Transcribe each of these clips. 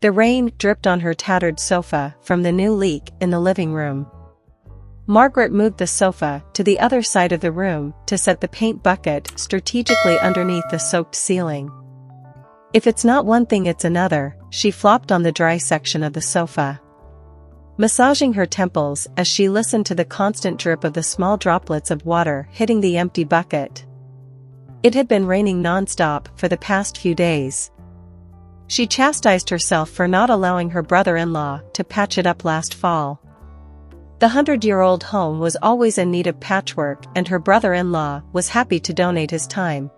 The rain dripped on her tattered sofa from the new leak in the living room. Margaret moved the sofa to the other side of the room to set the paint bucket strategically underneath the soaked ceiling. If it's not one thing it's another, she flopped on the dry section of the sofa, massaging her temples as she listened to the constant drip of the small droplets of water hitting the empty bucket. It had been raining non-stop for the past few days. She chastised herself for not allowing her brother-in-law to patch it up last fall. The 100-year-old home was always in need of patchwork, and her brother-in-law was happy to donate his time.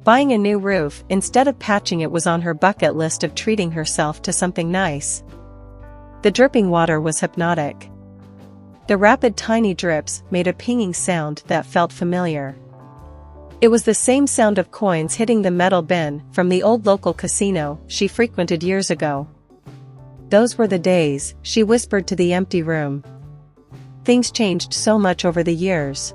Buying a new roof instead of patching it was on her bucket list of treating herself to something nice. The dripping water was hypnotic. The rapid tiny drips made a pinging sound that felt familiar. It was the same sound of coins hitting the metal bin from the old local casino she frequented years ago. Those were the days, she whispered to the empty room. Things changed so much over the years.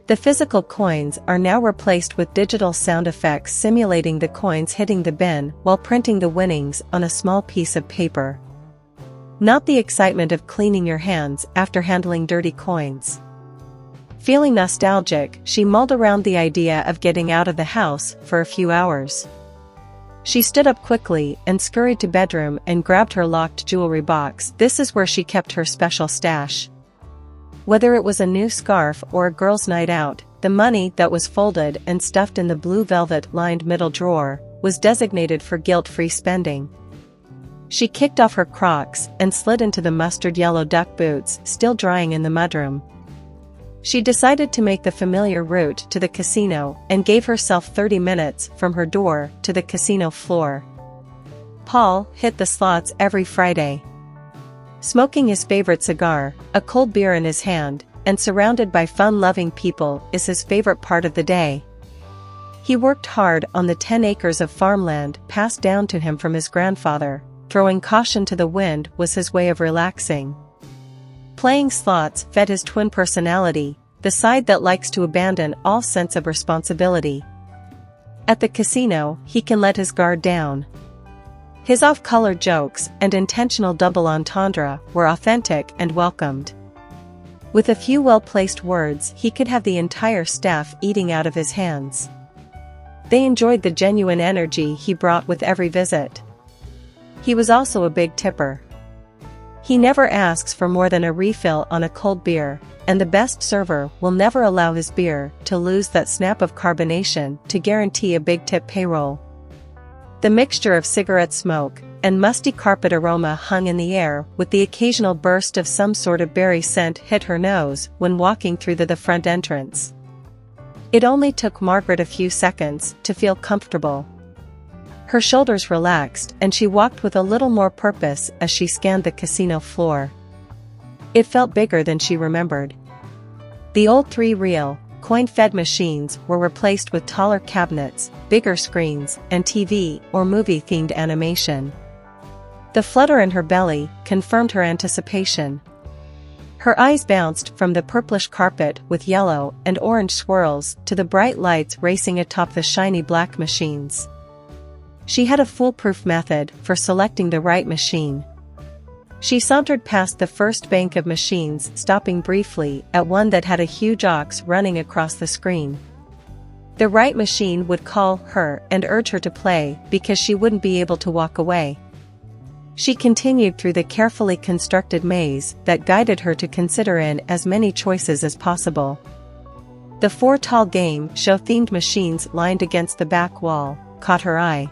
The physical coins are now replaced with digital sound effects simulating the coins hitting the bin while printing the winnings on a small piece of paper. Not the excitement of cleaning your hands after handling dirty coins. Feeling nostalgic, she mulled around the idea of getting out of the house for a few hours. She stood up quickly and scurried to bedroom and grabbed her locked jewelry box. This is where she kept her special stash. Whether it was a new scarf or a girl's night out, the money that was folded and stuffed in the blue velvet-lined middle drawer was designated for guilt-free spending. She kicked off her Crocs and slid into the mustard-yellow duck boots still drying in the mudroom. She decided to make the familiar route to the casino and gave herself 30 minutes from her door to the casino floor. Paul hit the slots every Friday. Smoking his favorite cigar, a cold beer in his hand, and surrounded by fun-loving people is his favorite part of the day. He worked hard on the 10 acres of farmland passed down to him from his grandfather. Throwing caution to the wind was his way of relaxing. Playing slots fed his twin personality, the side that likes to abandon all sense of responsibility. At the casino, he can let his guard down. His off-color jokes and intentional double entendre were authentic and welcomed. With a few well-placed words, he could have the entire staff eating out of his hands. They enjoyed the genuine energy he brought with every visit. He was also a big tipper. He never asks for more than a refill on a cold beer, and the best server will never allow his beer to lose that snap of carbonation to guarantee a big tip payroll. The mixture of cigarette smoke and musty carpet aroma hung in the air, with the occasional burst of some sort of berry scent hit her nose when walking through the front entrance. It only took Margaret a few seconds to feel comfortable. Her shoulders relaxed and she walked with a little more purpose as she scanned the casino floor. It felt bigger than she remembered. The old 3-reel, coin-fed machines were replaced with taller cabinets, bigger screens, and TV or movie-themed animation. The flutter in her belly confirmed her anticipation. Her eyes bounced from the purplish carpet with yellow and orange swirls to the bright lights racing atop the shiny black machines. She had a foolproof method for selecting the right machine. She sauntered past the first bank of machines, stopping briefly at one that had a huge ox running across the screen. The right machine would call her and urge her to play because she wouldn't be able to walk away. She continued through the carefully constructed maze that guided her to consider in as many choices as possible. The 4 tall game show-themed machines lined against the back wall caught her eye.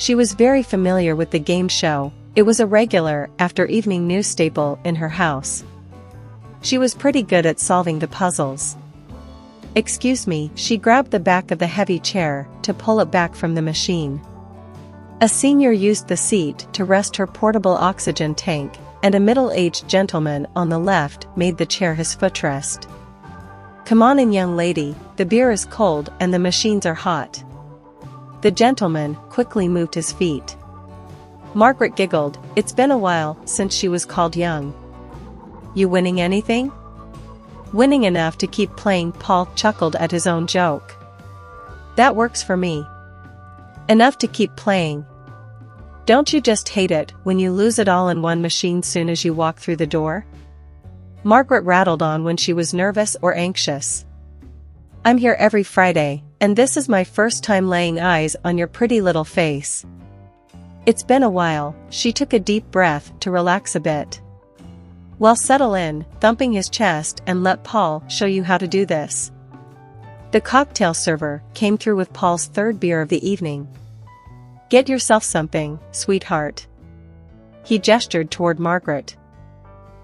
She was very familiar with the game show. It was a regular after-evening news staple in her house. She was pretty good at solving the puzzles. "Excuse me," she grabbed the back of the heavy chair to pull it back from the machine. A senior used the seat to rest her portable oxygen tank, and a middle-aged gentleman on the left made the chair his footrest. "Come on in, young lady, the beer is cold and the machines are hot." The gentleman quickly moved his feet. Margaret giggled. It's been a while since she was called young. "You winning anything?" "Winning enough to keep playing," Paul chuckled at his own joke. "That works for me. Enough to keep playing." Don't you just hate it when you lose it all in one machine soon as you walk through the door? Margaret rattled on when she was nervous or anxious. I'm here every Friday, and this is my first time laying eyes on your pretty little face. It's been a while. She took a deep breath to relax a bit. Well, settle in, thumping his chest, and let Paul show you how to do this. The cocktail server came through with Paul's third beer of the evening. Get yourself something, sweetheart. He gestured toward Margaret.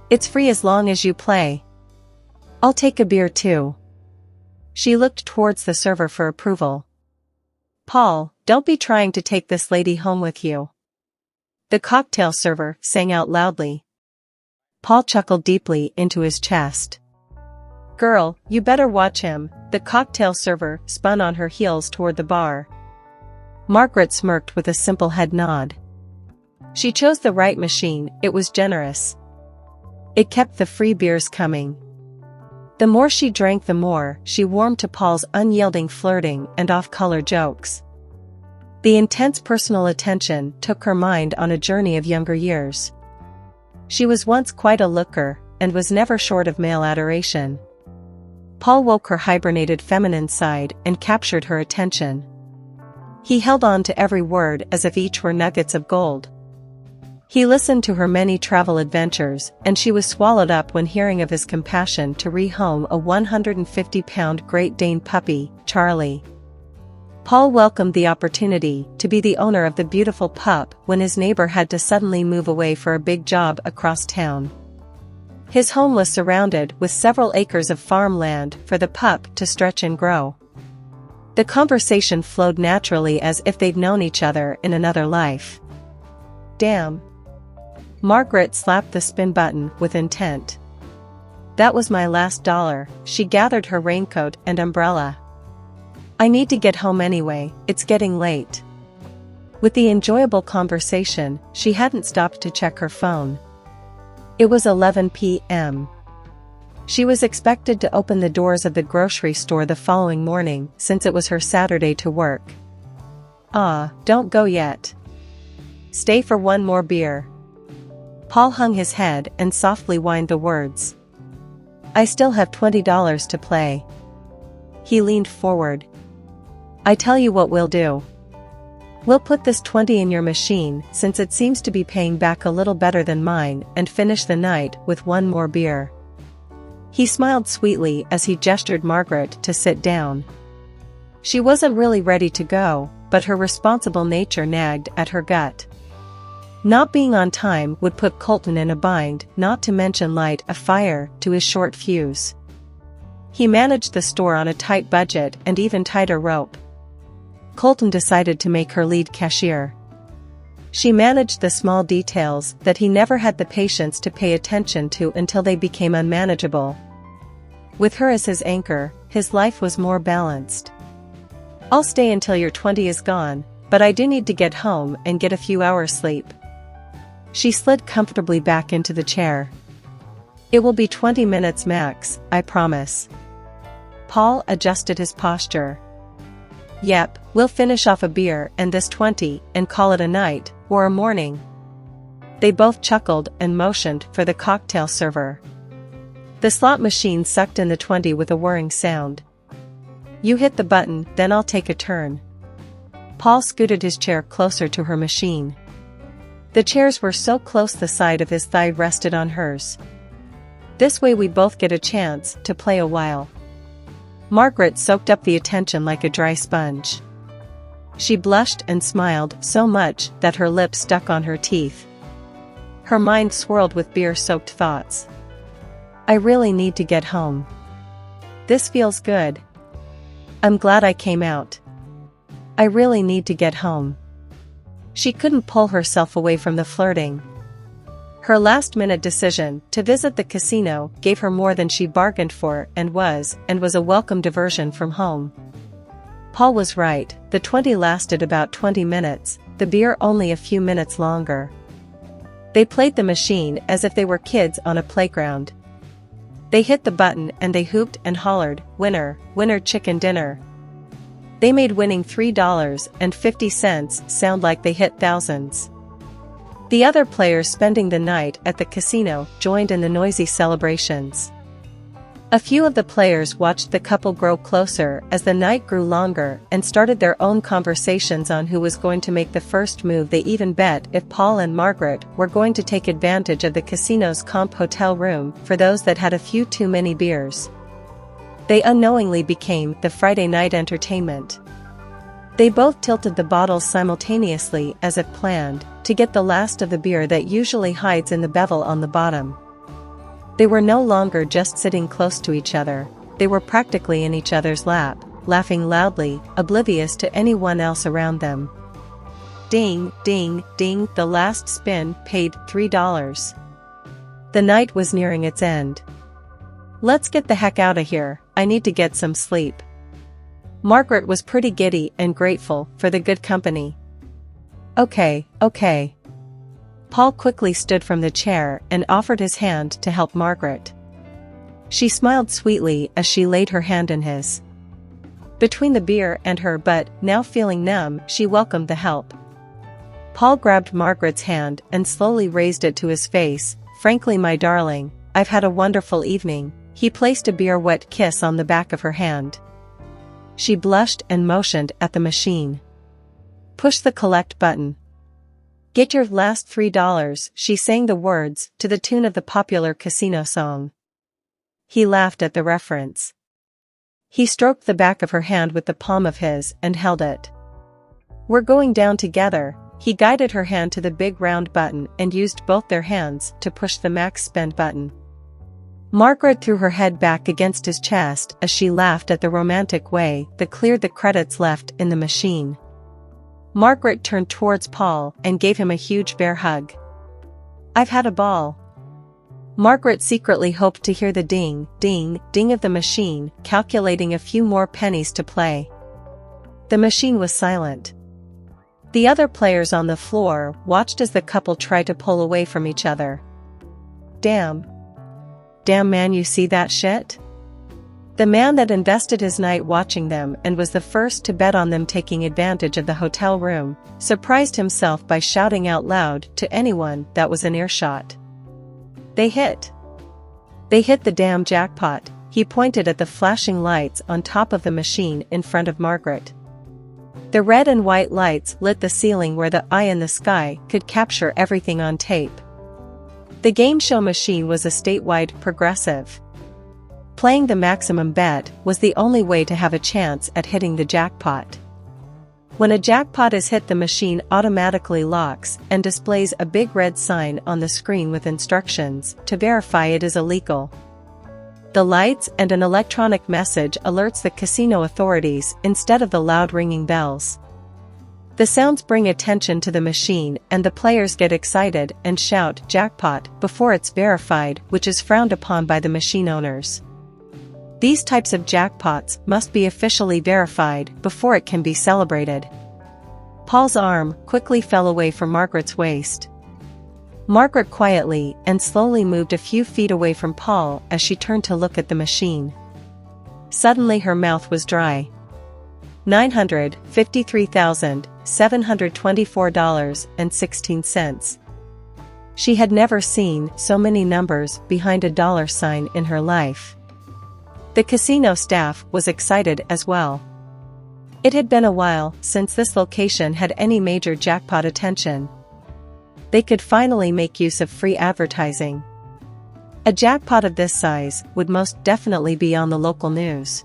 It's free as long as you play. I'll take a beer too. She looked towards the server for approval. Paul, don't be trying to take this lady home with you. The cocktail server sang out loudly. Paul chuckled deeply into his chest. Girl, you better watch him. The cocktail server spun on her heels toward the bar. Margaret smirked with a simple head nod. She chose the right machine. It was generous. It kept the free beers coming. The more she drank, the more she warmed to Paul's unyielding flirting and off-color jokes. The intense personal attention took her mind on a journey of younger years. She was once quite a looker, and was never short of male adoration. Paul woke her hibernated feminine side and captured her attention. He held on to every word as if each were nuggets of gold. He listened to her many travel adventures, and she was swallowed up when hearing of his compassion to rehome a 150-pound Great Dane puppy, Charlie. Paul welcomed the opportunity to be the owner of the beautiful pup when his neighbor had to suddenly move away for a big job across town. His home was surrounded with several acres of farmland for the pup to stretch and grow. The conversation flowed naturally as if they'd known each other in another life. Damn. Margaret slapped the spin button with intent. That was my last dollar. She gathered her raincoat and umbrella. I need to get home anyway, it's getting late. With the enjoyable conversation, she hadn't stopped to check her phone. It was 11 p.m. She was expected to open the doors of the grocery store the following morning, since it was her Saturday to work. Don't go yet. Stay for one more beer. Paul hung his head and softly whined the words. I still have $20 to play. He leaned forward. I tell you what we'll do. We'll put this 20 in your machine, since it seems to be paying back a little better than mine, and finish the night with one more beer. He smiled sweetly as he gestured Margaret to sit down. She wasn't really ready to go, but her responsible nature nagged at her gut. Not being on time would put Colton in a bind, not to mention light a fire to his short fuse. He managed the store on a tight budget and even tighter rope. Colton decided to make her lead cashier. She managed the small details that he never had the patience to pay attention to until they became unmanageable. With her as his anchor, his life was more balanced. I'll stay until your 20 is gone, but I do need to get home and get a few hours sleep. She slid comfortably back into the chair. It will be 20 minutes max, I promise. Paul adjusted his posture. Yep, we'll finish off a beer and this 20 and call it a night, or a morning. They both chuckled and motioned for the cocktail server. The slot machine sucked in the 20 with a whirring sound. You hit the button, then I'll take a turn. Paul scooted his chair closer to her machine. The chairs were so close the side of his thigh rested on hers. This way we both get a chance to play a while. Margaret soaked up the attention like a dry sponge. She blushed and smiled so much that her lips stuck on her teeth. Her mind swirled with beer-soaked thoughts. I really need to get home. This feels good. I'm glad I came out. I really need to get home. She couldn't pull herself away from the flirting. Her last-minute decision to visit the casino gave her more than she bargained for and was a welcome diversion from home. Paul was right, the 20 lasted about 20 minutes, the beer only a few minutes longer. They played the machine as if they were kids on a playground. They hit the button and they hooped and hollered, "Winner, winner chicken dinner." They made winning $3.50 sound like they hit thousands. The other players spending the night at the casino joined in the noisy celebrations. A few of the players watched the couple grow closer as the night grew longer and started their own conversations on who was going to make the first move. They even bet if Paul and Margaret were going to take advantage of the casino's comp hotel room for those that had a few too many beers. They unknowingly became the Friday night entertainment. They both tilted the bottles simultaneously as if planned, to get the last of the beer that usually hides in the bevel on the bottom. They were no longer just sitting close to each other, they were practically in each other's lap, laughing loudly, oblivious to anyone else around them. Ding, ding, ding, the last spin paid $3. The night was nearing its end. Let's get the heck out of here, I need to get some sleep. Margaret was pretty giddy and grateful for the good company. Okay. Paul quickly stood from the chair and offered his hand to help Margaret. She smiled sweetly as she laid her hand in his. Between the beer and her but, now feeling numb, she welcomed the help. Paul grabbed Margaret's hand and slowly raised it to his face. Frankly, my darling, I've had a wonderful evening. He placed a beer-wet kiss on the back of her hand. She blushed and motioned at the machine. Push the collect button. Get your last $3, she sang the words to the tune of the popular casino song. He laughed at the reference. He stroked the back of her hand with the palm of his and held it. We're going down together. He guided her hand to the big round button and used both their hands to push the max spend button. Margaret threw her head back against his chest as she laughed at the romantic way that cleared the credits left in the machine. Margaret turned towards Paul and gave him a huge bear hug. I've had a ball. Margaret secretly hoped to hear the ding, ding, ding of the machine, calculating a few more pennies to play. The machine was silent. The other players on the floor watched as the couple tried to pull away from each other. Damn man, you see that shit? The man that invested his night watching them and was the first to bet on them taking advantage of the hotel room, surprised himself by shouting out loud to anyone that was in earshot. They hit the damn jackpot. He pointed at the flashing lights on top of the machine in front of Margaret. The red and white lights lit the ceiling where the eye in the sky could capture everything on tape. The game show machine was a statewide progressive. Playing the maximum bet was the only way to have a chance at hitting the jackpot. When a jackpot is hit, the machine automatically locks and displays a big red sign on the screen with instructions to verify it is illegal. The lights and an electronic message alerts the casino authorities instead of the loud ringing bells. The sounds bring attention to the machine and the players get excited and shout jackpot before it's verified, which is frowned upon by the machine owners. These types of jackpots must be officially verified before it can be celebrated. Paul's arm quickly fell away from Margaret's waist. Margaret quietly and slowly moved a few feet away from Paul as she turned to look at the machine. Suddenly her mouth was dry. $953,724.16. She had never seen so many numbers behind a dollar sign in her life. The casino staff was excited as well. It had been a while since this location had any major jackpot attention. They could finally make use of free advertising. A jackpot of this size would most definitely be on the local news.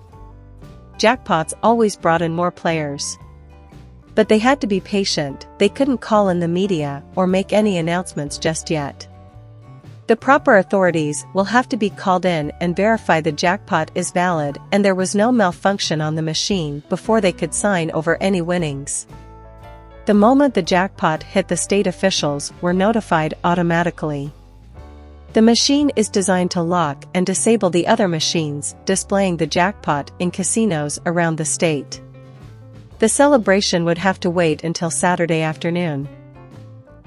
Jackpots always brought in more players. But they had to be patient, they couldn't call in the media or make any announcements just yet. The proper authorities will have to be called in and verify the jackpot is valid and there was no malfunction on the machine before they could sign over any winnings. The moment the jackpot hit, the state officials were notified automatically. The machine is designed to lock and disable the other machines displaying the jackpot in casinos around the state. The celebration would have to wait until Saturday afternoon.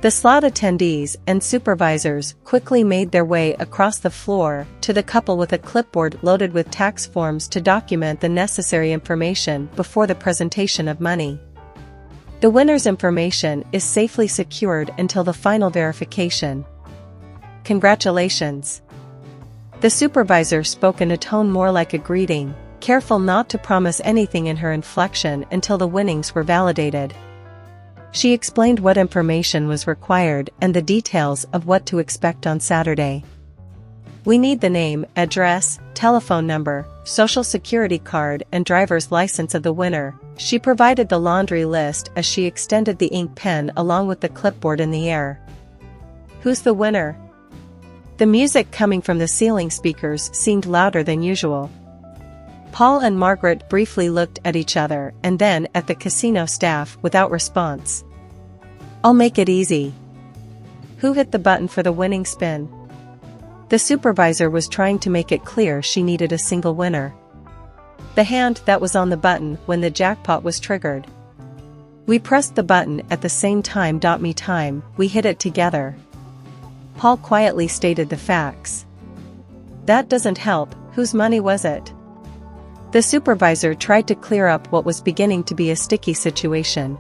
The slot attendees and supervisors quickly made their way across the floor to the couple with a clipboard loaded with tax forms to document the necessary information before the presentation of money. The winner's information is safely secured until the final verification. Congratulations. The supervisor spoke in a tone more like a greeting, careful not to promise anything in her inflection until the winnings were validated. She explained what information was required and the details of what to expect on Saturday. We need the name, address, telephone number, social security card and driver's license of the winner. She provided the laundry list as she extended the ink pen along with the clipboard in the air. Who's the winner? The music coming from the ceiling speakers seemed louder than usual. Paul and Margaret briefly looked at each other and then at the casino staff without response. I'll make it easy. Who hit the button for the winning spin? The supervisor was trying to make it clear she needed a single winner. The hand that was on the button when the jackpot was triggered. We pressed the button at the same time. Me time, we hit it together. Paul quietly stated the facts. That doesn't help, whose money was it? The supervisor tried to clear up what was beginning to be a sticky situation.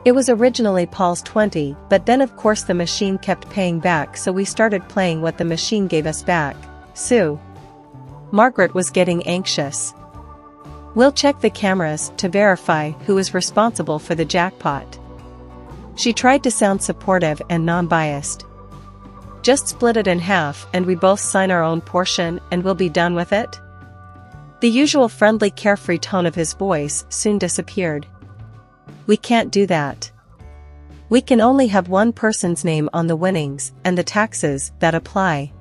It was originally Paul's 20, but then of course the machine kept paying back, so we started playing what the machine gave us back. Sue. Margaret was getting anxious. We'll check the cameras to verify who is responsible for the jackpot. She tried to sound supportive and non-biased. Just split it in half and we both sign our own portion and we'll be done with it? The usual friendly carefree tone of his voice soon disappeared. We can't do that. We can only have one person's name on the winnings and the taxes that apply.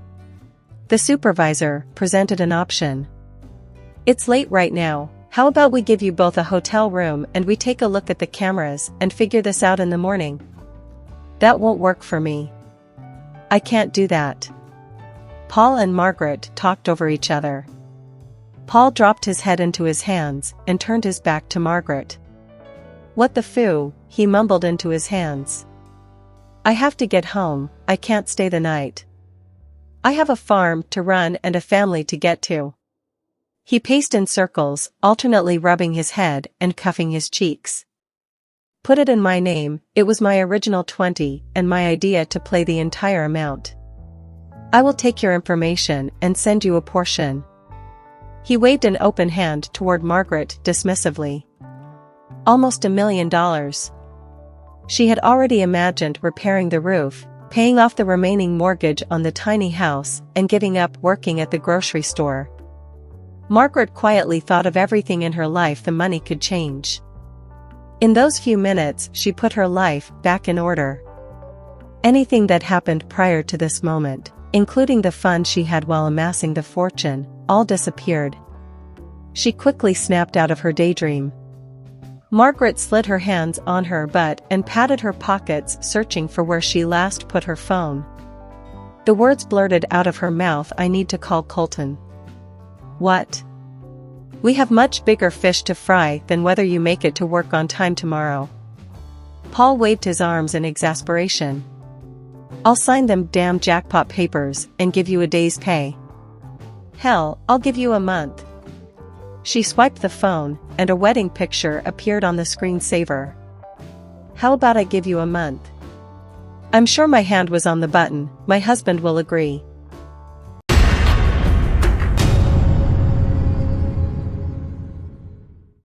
The supervisor presented an option. It's late right now, how about we give you both a hotel room and we take a look at the cameras and figure this out in the morning? That won't work for me. I can't do that. Paul and Margaret talked over each other. Paul dropped his head into his hands and turned his back to Margaret. What the foo, he mumbled into his hands. I have to get home, I can't stay the night. I have a farm to run and a family to get to. He paced in circles, alternately rubbing his head and cuffing his cheeks. Put it in my name, it was my original 20 and my idea to play the entire amount. I will take your information and send you a portion. He waved an open hand toward Margaret dismissively. Almost $1 million. She had already imagined repairing the roof, paying off the remaining mortgage on the tiny house, and giving up working at the grocery store. Margaret quietly thought of everything in her life the money could change. In those few minutes, she put her life back in order. Anything that happened prior to this moment, including the fun she had while amassing the fortune, all disappeared. She quickly snapped out of her daydream. Margaret slid her hands on her butt and patted her pockets, searching for where she last put her phone. The words blurted out of her mouth, I need to call Colton. What? We have much bigger fish to fry than whether you make it to work on time tomorrow. Paul waved his arms in exasperation. I'll sign them damn jackpot papers and give you a day's pay. Hell, I'll give you a month. She swiped the phone, and a wedding picture appeared on the screensaver. How about I give you a month? I'm sure my hand was on the button, my husband will agree.